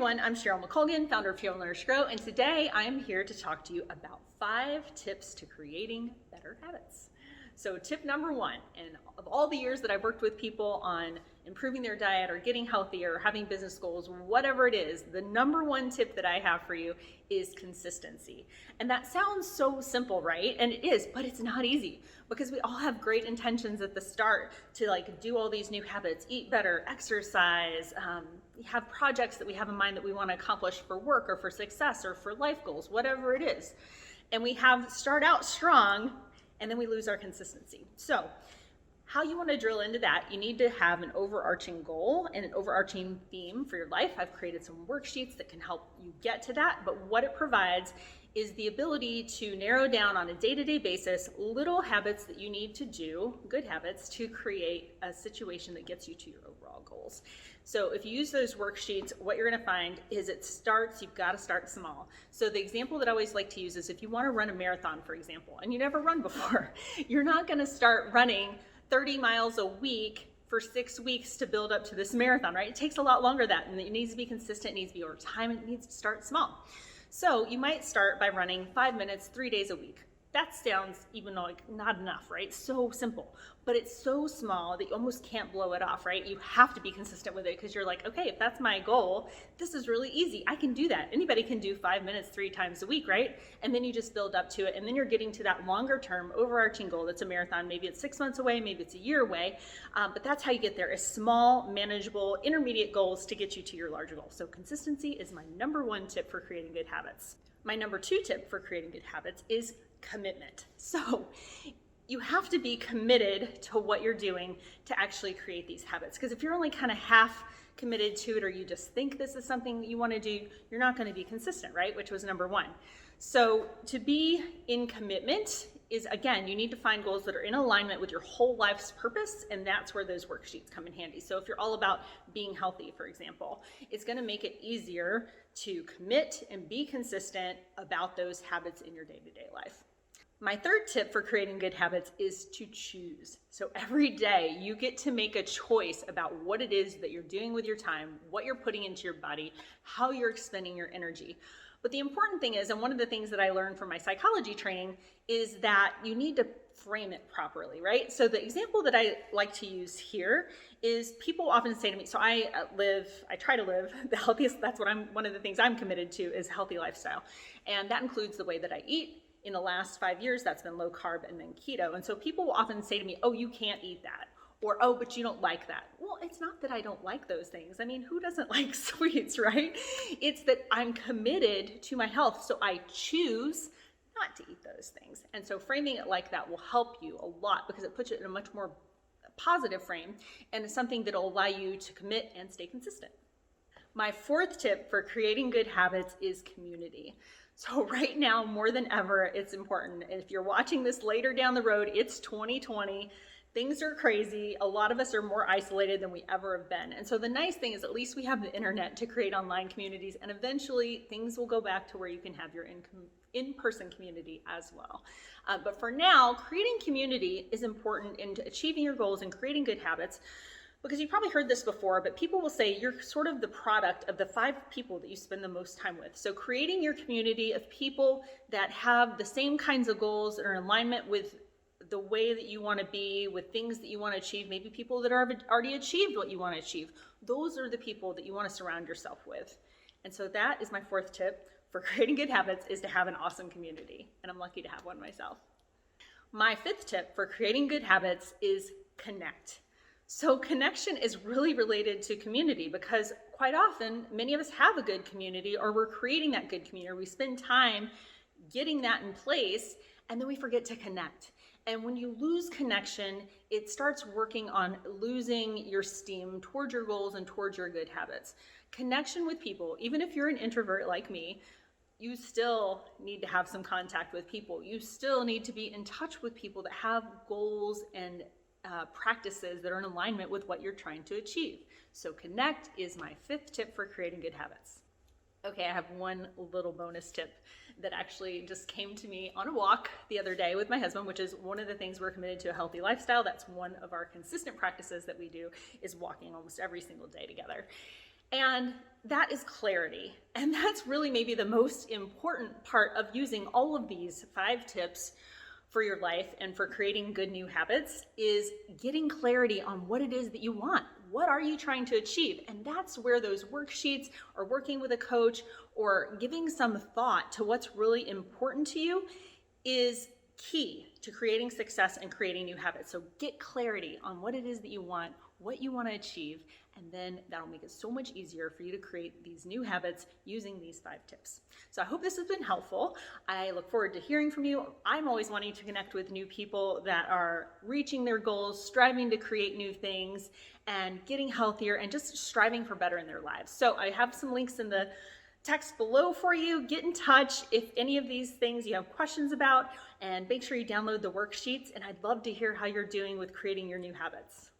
everyone, I'm Cheryl McColgan, founder of Fuel Learners Grow, and today I'm here to talk to you about 5 tips to creating better habits. So tip number 1, and of all the years that I've worked with people on improving their diet or getting healthier or having business goals, whatever it is, the number 1 tip that I have for you is consistency. And that sounds so simple, right? And it is, but it's not easy because we all have great intentions at the start to do all these new habits, eat better, exercise, have projects that we have in mind that we want to accomplish for work or for success or for life goals, whatever it is. And we start out strong and then we lose our consistency. So how you want to drill into that, you need to have an overarching goal and an overarching theme for your life. I've created some worksheets that can help you get to that, but what it provides is the ability to narrow down on a day-to-day basis little habits that you need to do, good habits, to create a situation that gets you to your overall goals. So if you use those worksheets, what you're going to find is you've got to start small. So the example that I always like to use is if you want to run a marathon, for example, and you never run before, you're not going to start running 30 miles a week for 6 weeks to build up to this marathon, right? It takes a lot longer than that, and it needs to be consistent, it needs to be over time, it needs to start small. So you might start by running 5 minutes, 3 days a week. That sounds even like not enough, right? So simple, but it's so small that you almost can't blow it off, right? You have to be consistent with it because you're like, okay, if that's my goal, this is really easy. I can do that. Anybody can do 5 minutes 3 times a week, right? And then you just build up to it. And then you're getting to that longer term overarching goal. That's a marathon. Maybe it's 6 months away, maybe it's a year away. But that's how you get there, is small, manageable, intermediate goals to get you to your larger goal. So consistency is my number 1 tip for creating good habits. My number 2 tip for creating good habits is commitment. So you have to be committed to what you're doing to actually create these habits. Because if you're only kind of half committed to it, or you just think this is something that you want to do, you're not going to be consistent, right? Which was number 1. So to be in commitment is, again, you need to find goals that are in alignment with your whole life's purpose, and that's where those worksheets come in handy. So if you're all about being healthy, for example, it's going to make it easier to commit and be consistent about those habits in your day-to-day life. My 3rd tip for creating good habits is to choose. So every day you get to make a choice about what it is that you're doing with your time, what you're putting into your body, how you're expending your energy. But the important thing is, and one of the things that I learned from my psychology training, is that you need to frame it properly, right? So the example that I like to use here is people often say to me, so I try to live the healthiest, one of the things I'm committed to is healthy lifestyle. And that includes the way that I eat. In the last 5 years, that's been low carb and then keto. And so people will often say to me, oh, you can't eat that. Or, oh, but you don't like that. Well, it's not that I don't like those things. I mean, who doesn't like sweets, right? It's that I'm committed to my health, so I choose not to eat those things. And so framing it like that will help you a lot because it puts you in a much more positive frame, and it's something that will allow you to commit and stay consistent. My 4th tip for creating good habits is community. So right now, more than ever, it's important. And if you're watching this later down the road, it's 2020. Things are crazy. A lot of us are more isolated than we ever have been. And so the nice thing is at least we have the internet to create online communities, and eventually things will go back to where you can have your in-person community as well. But for now, creating community is important in achieving your goals and creating good habits. Because you've probably heard this before, but people will say you're sort of the product of the 5 people that you spend the most time with. So creating your community of people that have the same kinds of goals that are in alignment with the way that you want to be, with things that you want to achieve, maybe people that have already achieved what you want to achieve. Those are the people that you want to surround yourself with. And so that is my 4th tip for creating good habits, is to have an awesome community. And I'm lucky to have one myself. My 5th tip for creating good habits is connect. So connection is really related to community because quite often, many of us have a good community, or we're creating that good community, or we spend time getting that in place, and then we forget to connect. And when you lose connection, it starts working on losing your steam towards your goals and towards your good habits. Connection with people, even if you're an introvert like me, you still need to have some contact with people. You still need to be in touch with people that have goals and practices that are in alignment with what you're trying to achieve. So connect is my 5th tip for creating good habits. Okay, I have one little bonus tip that actually just came to me on a walk the other day with my husband, which is one of the things we're committed to, a healthy lifestyle. That's one of our consistent practices that we do, is walking almost every single day together. And that is clarity. And that's really maybe the most important part of using all of these 5 tips for your life and for creating good new habits is getting clarity on what it is that you want. What are you trying to achieve? And that's where those worksheets or working with a coach or giving some thought to what's really important to you is key to creating success and creating new habits. So get clarity on what it is that you want, what you want to achieve, and then that'll make it so much easier for you to create these new habits using these 5 tips. So I hope this has been helpful. I look forward to hearing from you. I'm always wanting to connect with new people that are reaching their goals, striving to create new things, and getting healthier and just striving for better in their lives. So I have some links in the text below for you. Get in touch if any of these things you have questions about, and make sure you download the worksheets, and I'd love to hear how you're doing with creating your new habits.